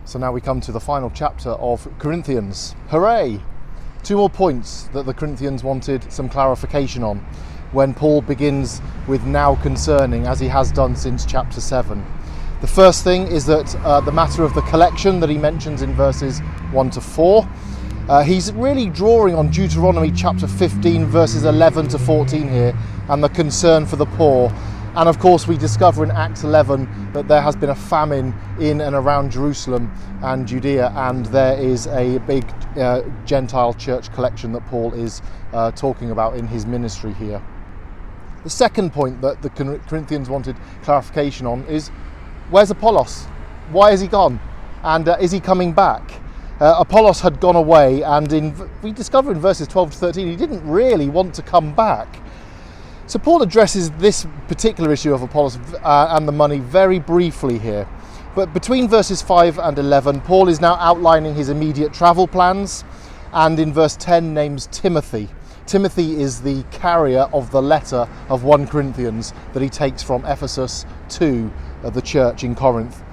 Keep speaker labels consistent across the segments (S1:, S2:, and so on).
S1: So now we come to the final chapter of Corinthians. Hooray! 2 more points that the Corinthians wanted some clarification on when Paul begins with now concerning, as he has done since chapter 7. The first thing is that the matter of the collection that he mentions in verses 1 to 4. He's really drawing on Deuteronomy chapter 15 verses 11 to 14 here, and the concern for the poor. And of course we discover in Acts 11 that there has been a famine in and around Jerusalem and Judea, and there is a big Gentile church collection that Paul is talking about in his ministry here. The second point that the Corinthians wanted clarification on is, where's Apollos? Why is he gone? And is he coming back? Apollos had gone away, and we discover in verses 12 to 13 he didn't really want to come back. So Paul addresses this particular issue of Apollos and the money very briefly here. But between verses 5 and 11, Paul is now outlining his immediate travel plans, and in verse 10 names Timothy. Timothy is the carrier of the letter of 1 Corinthians that he takes from Ephesus to the church in Corinth.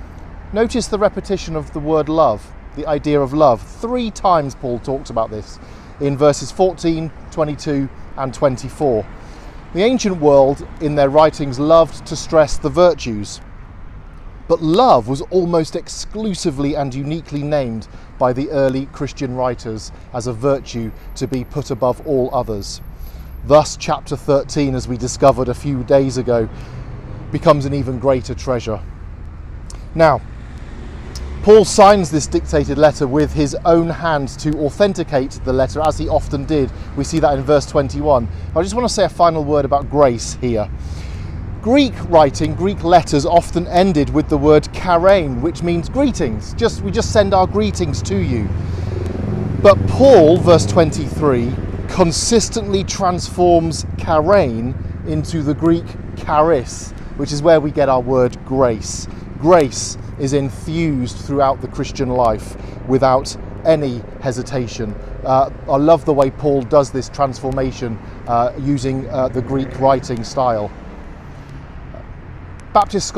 S1: Notice the repetition of the word love, the idea of love. 3 times Paul talks about this in verses 14, 22 and 24. The ancient world in their writings loved to stress the virtues, but love was almost exclusively and uniquely named by the early Christian writers as a virtue to be put above all others. Thus, chapter 13, as we discovered a few days ago, becomes an even greater treasure. Now, Paul signs this dictated letter with his own hand to authenticate the letter, as he often did. We see that in verse 21. I just want to say a final word about grace here. Greek writing, Greek letters often ended with the word charein, which means greetings. We just send our greetings to you. But Paul, verse 23, consistently transforms charein into the Greek charis, which is where we get our word grace. Grace is infused throughout the Christian life without any hesitation. I love the way Paul does this transformation using the Greek writing style. British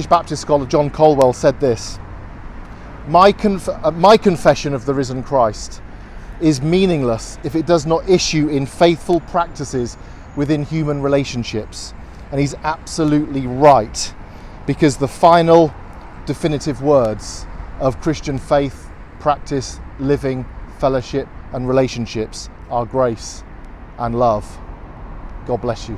S1: Baptist scholar John Colwell said this: my confession of the risen Christ is meaningless if it does not issue in faithful practices within human relationships. And he's absolutely right, because the final definitive words of Christian faith, practice, living, fellowship and relationships are grace and love. God bless you.